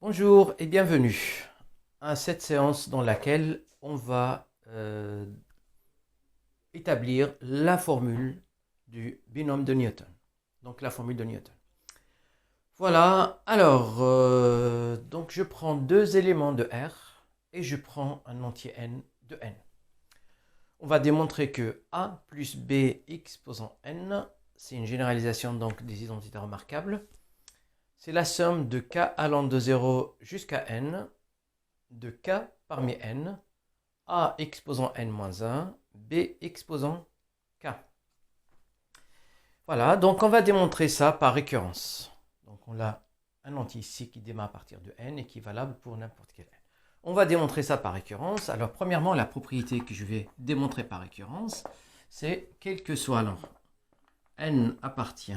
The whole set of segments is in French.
Bonjour et bienvenue à cette séance dans laquelle on va établir la formule du binôme de Newton. Donc la formule de Newton. Voilà, alors donc je prends deux éléments de R et je prends un entier n de n. On va démontrer que A plus B exposant n, c'est une généralisation donc des identités remarquables. C'est la somme de k allant de 0 jusqu'à n, de k parmi n, a exposant n-1, b exposant k. Voilà, donc on va démontrer ça par récurrence. Donc on a un entier ici qui démarre à partir de n et qui est valable pour n'importe quel n. On va démontrer ça par récurrence. Alors premièrement, la propriété que je vais démontrer par récurrence, c'est quel que soit alors n appartient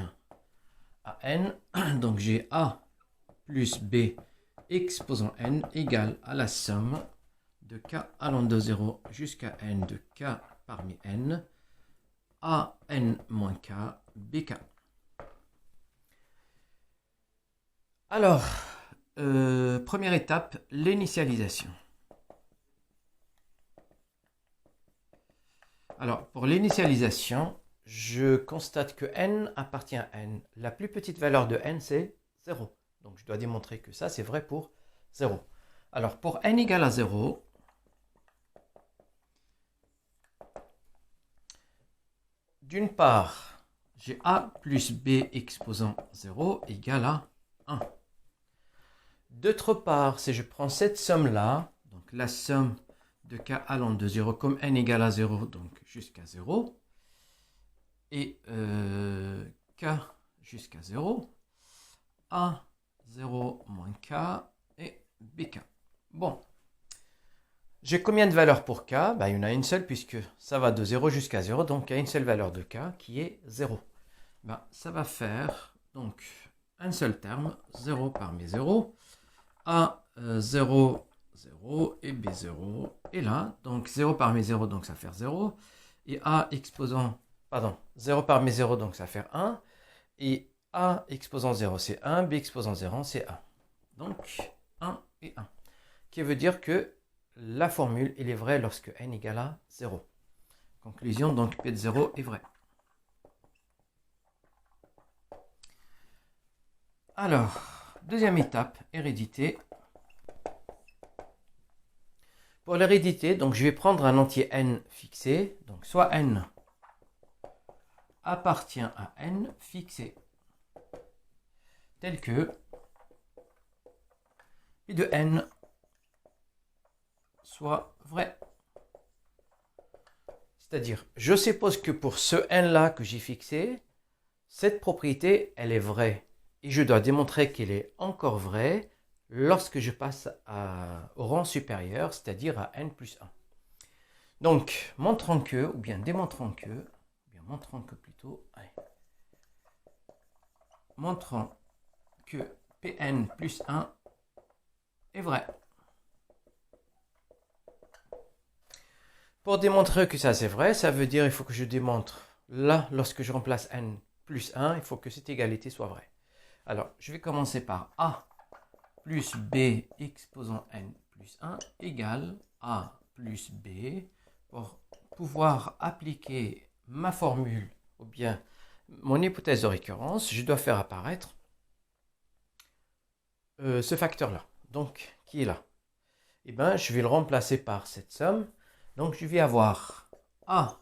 à n, donc j'ai a plus b exposant n égale à la somme de k allant de 0 jusqu'à n de k parmi n, a n moins k, bk. Alors, première étape, l'initialisation. Alors, pour l'initialisation, je constate que n appartient à n. La plus petite valeur de n, c'est 0. Donc, je dois démontrer que ça, c'est vrai pour 0. Alors, pour n égale à 0, d'une part, j'ai a plus b exposant 0 égale à 1. D'autre part, si je prends cette somme-là, donc la somme de k allant de 0 comme n égale à 0, donc jusqu'à 0, et k jusqu'à 0, a 0 moins k et bk. Bon, j'ai combien de valeurs pour k? Ben, il y en a une seule puisque ça va de 0 jusqu'à 0, donc il y a une seule valeur de k qui est 0. Ben, ça va faire donc un seul terme, 0 parmi 0, a 0, 0 et b 0. Et là, donc 0 parmi 0, donc ça fait 0. Et a exposant, pardon, 0 parmi 0, donc ça fait 1. Et a exposant 0, c'est 1. B exposant 0, c'est 1. Donc 1 et 1. Qui veut dire que la formule, elle est vraie lorsque n égale à 0. Conclusion, donc p de 0 est vrai. Alors, deuxième étape, hérédité. Pour l'hérédité, donc je vais prendre un entier n fixé, donc soit n appartient à n fixé, tel que p de n soit vrai. C'est-à-dire, je suppose que pour ce n-là que j'ai fixé, cette propriété, elle est vraie. Et je dois démontrer qu'elle est encore vraie lorsque je passe au rang supérieur, c'est-à-dire à n plus 1. Donc, montrant que, ou bien démontrant que, plutôt, allez, montrant que Pn plus 1 est vrai. Pour démontrer que ça c'est vrai, ça veut dire qu'il faut que je démontre, là, lorsque je remplace n plus 1, il faut que cette égalité soit vraie. Alors, je vais commencer par a plus b exposant n plus 1 égale a plus b. Pour pouvoir appliquer ma formule, ou bien mon hypothèse de récurrence, je dois faire apparaître ce facteur-là, donc qui est là. Et bien, je vais le remplacer par cette somme. Donc, je vais avoir a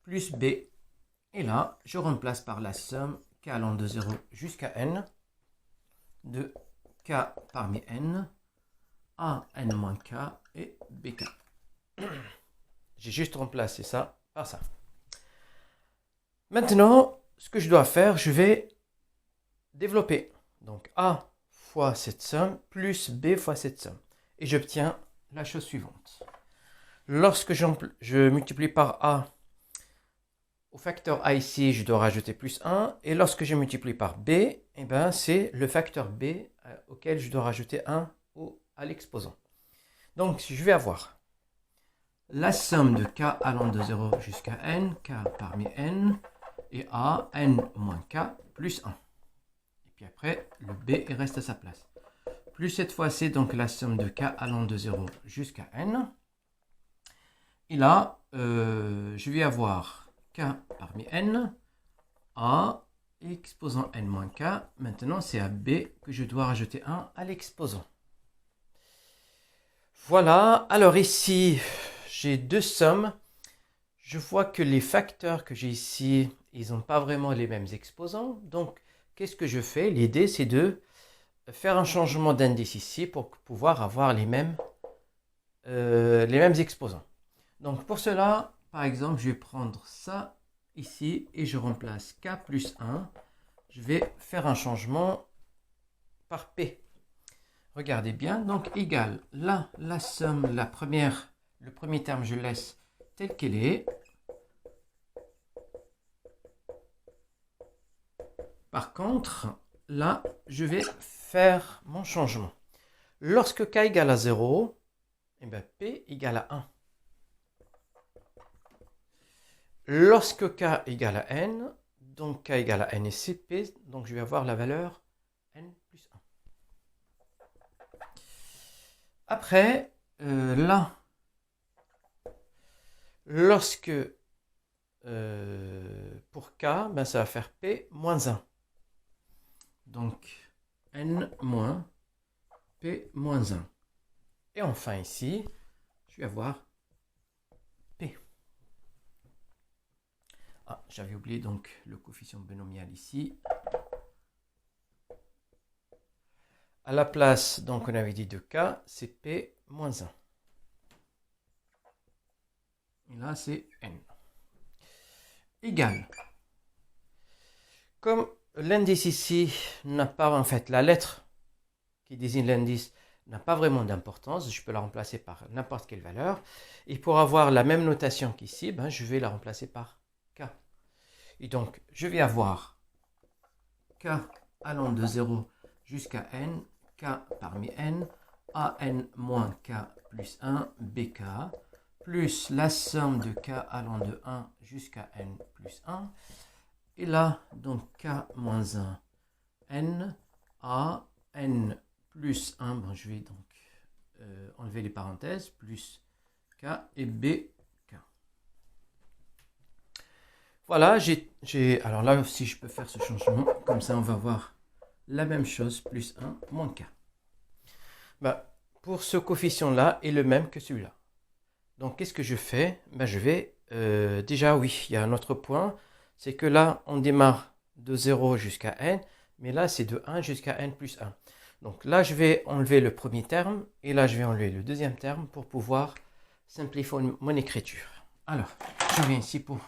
plus b. Et là, je remplace par la somme k allant de 0 jusqu'à n de k parmi n, a n moins k et bk. J'ai juste remplacé ça par ça. Maintenant, ce que je dois faire, je vais développer. Donc a fois cette somme plus b fois cette somme. Et j'obtiens la chose suivante. Lorsque je multiplie par a au facteur a ici, je dois rajouter plus 1. Et lorsque je multiplie par b, eh ben, c'est le facteur b auquel je dois rajouter 1 à l'exposant. Donc, je vais avoir la somme de k allant de 0 jusqu'à n, k parmi n, et a, n moins k plus 1. Et puis après, le b reste à sa place. plus cette fois-ci, donc la somme de k allant de 0 jusqu'à n. Et là, je vais avoir k parmi n, a, exposant n moins k. Maintenant, c'est à b que je dois rajouter 1 à l'exposant. Voilà, alors ici, j'ai deux sommes. Je vois que les facteurs que j'ai ici, ils n'ont pas vraiment les mêmes exposants. Donc, qu'est-ce que je fais? L'idée, c'est de faire un changement d'indice ici pour pouvoir avoir les mêmes exposants. Donc, pour cela, par exemple, je vais prendre ça ici et je remplace k plus 1. Je vais faire un changement par p. Regardez bien, donc égal, là, la somme, le premier terme, je laisse tel qu'il est. Par contre, là, je vais faire mon changement. Lorsque k égale à 0, eh bien, p égale à 1. Lorsque k égale à n, donc k égale à n ici, p, donc je vais avoir la valeur n plus 1. Après, là, lorsque, pour k, ben, ça va faire p moins 1. Donc, n moins p moins 1. Et enfin ici, je vais avoir p. Ah, j'avais oublié donc le coefficient binomial ici. À la place, donc on avait dit de k, c'est p moins 1. Et là, c'est n. Égal. Comme l'indice ici n'a pas, en fait, la lettre qui désigne l'indice n'a pas vraiment d'importance, je peux la remplacer par n'importe quelle valeur. Et pour avoir la même notation qu'ici, ben, je vais la remplacer par k. Et donc, je vais avoir k allant de 0 jusqu'à n, k parmi n, an moins k plus 1, bk, plus la somme de k allant de 1 jusqu'à n plus 1. Et là, donc k moins 1, n, a, n plus 1, bon, je vais donc enlever les parenthèses, plus k et b. Voilà, alors là aussi je peux faire ce changement, comme ça on va voir la même chose, plus 1 moins k. Ben, pour ce coefficient-là est le même que celui-là. Donc qu'est-ce que je fais? Ben, je vais, déjà oui, il y a un autre point, c'est que là on démarre de 0 jusqu'à n, mais là c'est de 1 jusqu'à n plus 1. Donc là je vais enlever le premier terme, et là je vais enlever le deuxième terme pour pouvoir simplifier mon écriture. Alors, je viens ici pour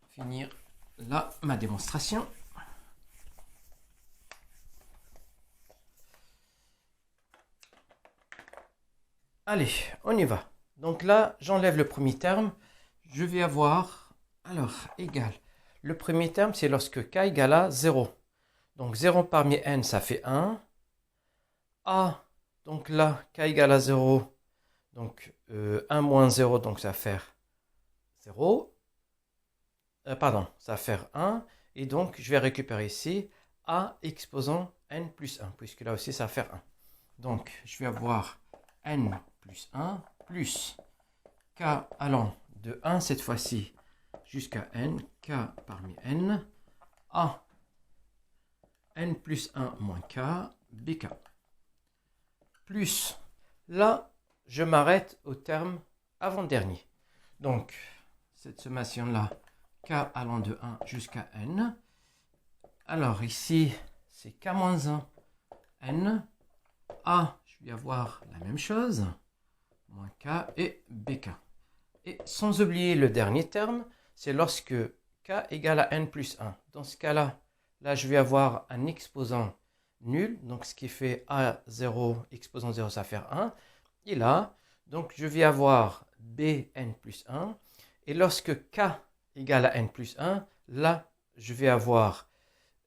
finir là ma démonstration. Allez, on y va. Donc là, j'enlève le premier terme. Je vais avoir, alors, égal. Le premier terme, c'est lorsque k égale à 0. Donc 0 parmi n, ça fait 1. A, donc là, k égale à 0. Donc 1 moins 0, donc ça va faire 0. Pardon, ça va faire 1. Et donc, je vais récupérer ici a exposant n plus 1, puisque là aussi, ça va faire 1. Donc, je vais avoir n plus 1 plus k allant de 1 cette fois-ci jusqu'à n, k parmi n, a n plus 1 moins k, bk. Plus, là, je m'arrête au terme avant-dernier. Donc, cette sommation-là, k allant de 1 jusqu'à n. Alors ici, c'est k moins 1, n. A, je vais avoir la même chose, moins k et bk. Et sans oublier le dernier terme, c'est lorsque k égale à n plus 1. Dans ce cas-là, là je vais avoir un exposant nul, donc ce qui fait a0, exposant 0, ça va faire 1. Et là, donc je vais avoir bn plus 1. Et lorsque k égale à n plus 1, là, je vais avoir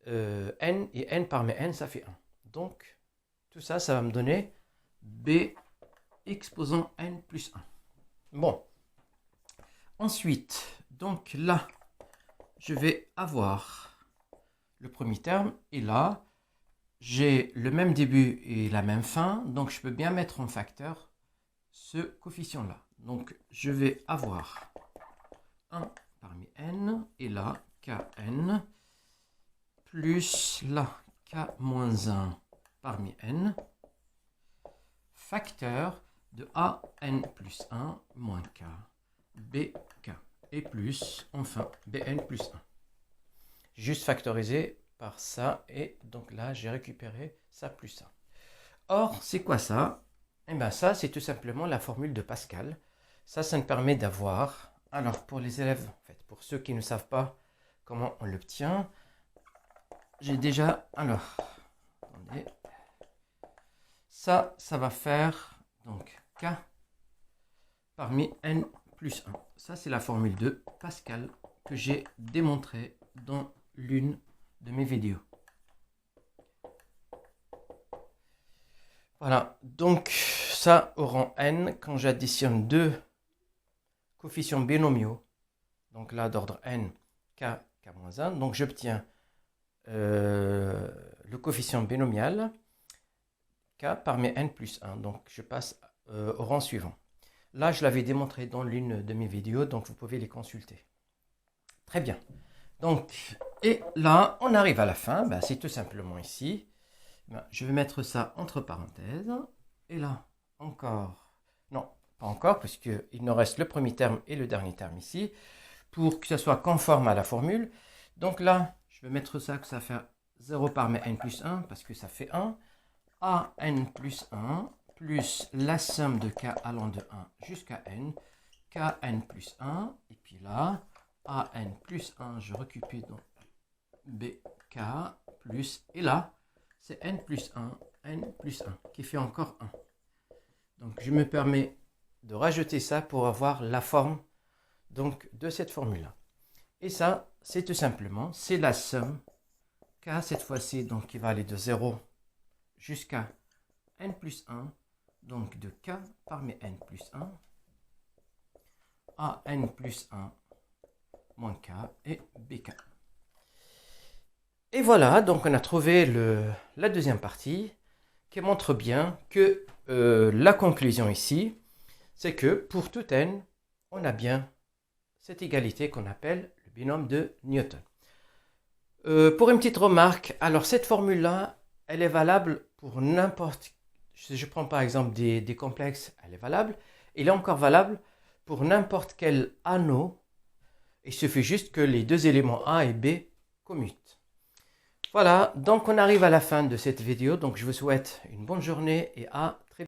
n, et n parmi n, ça fait 1. Donc, tout ça, ça va me donner b exposant n plus 1. Bon. Ensuite, donc là, je vais avoir le premier terme, et là, j'ai le même début et la même fin, donc je peux bien mettre en facteur ce coefficient-là. Donc je vais avoir 1 parmi n, et là, kn, plus là, k-1 parmi n, facteur de a n plus 1 moins k, bk, et plus, enfin, bn plus 1. Juste factorisé par ça, et donc là, j'ai récupéré ça plus ça. Or, c'est quoi ça? Eh bien, ça, c'est tout simplement la formule de Pascal. Ça nous permet d'avoir... Alors, pour les élèves, en fait, pour ceux qui ne savent pas comment on l'obtient, j'ai déjà... Alors, attendez. Ça va faire, donc, k parmi n plus 1. Ça, c'est la formule de Pascal que j'ai démontrée dans l'une de mes vidéos. Voilà, donc ça au rang n, quand j'additionne deux coefficients binomiaux, donc là d'ordre n, k, k-1, donc j'obtiens le coefficient binomial k parmi n plus 1, donc je passe au rang suivant. Là, je l'avais démontré dans l'une de mes vidéos, donc vous pouvez les consulter. Très bien. Donc, et là, on arrive à la fin, ben, c'est tout simplement ici. Ben, je vais mettre ça entre parenthèses. Et là, encore, non, pas encore, puisqu'il nous reste le premier terme et le dernier terme ici, pour que ce soit conforme à la formule. Donc là, je vais mettre ça, que ça fait 0 parmi n plus 1, parce que ça fait 1. A n plus 1, plus la somme de k allant de 1 jusqu'à n, kn plus 1, et puis là, an plus 1, je récupère donc bk plus, et là, c'est n plus 1 qui fait encore 1. Donc je me permets de rajouter ça pour avoir la forme donc de cette formule-là. Et ça, c'est tout simplement, c'est la somme k cette fois-ci, donc qui va aller de 0 jusqu'à n plus 1, donc de k parmi n plus 1, à n plus 1 moins k et bk. Et voilà, donc on a trouvé la deuxième partie qui montre bien que la conclusion ici, c'est que pour tout n, on a bien cette égalité qu'on appelle le binôme de Newton. Pour une petite remarque, alors cette formule-là, elle est valable pour n'importe... Si je prends par exemple des complexes, elle est valable. Elle est encore valable pour n'importe quel anneau. Il suffit juste que les deux éléments A et B commutent. Voilà, donc on arrive à la fin de cette vidéo. Donc je vous souhaite une bonne journée et à très bientôt.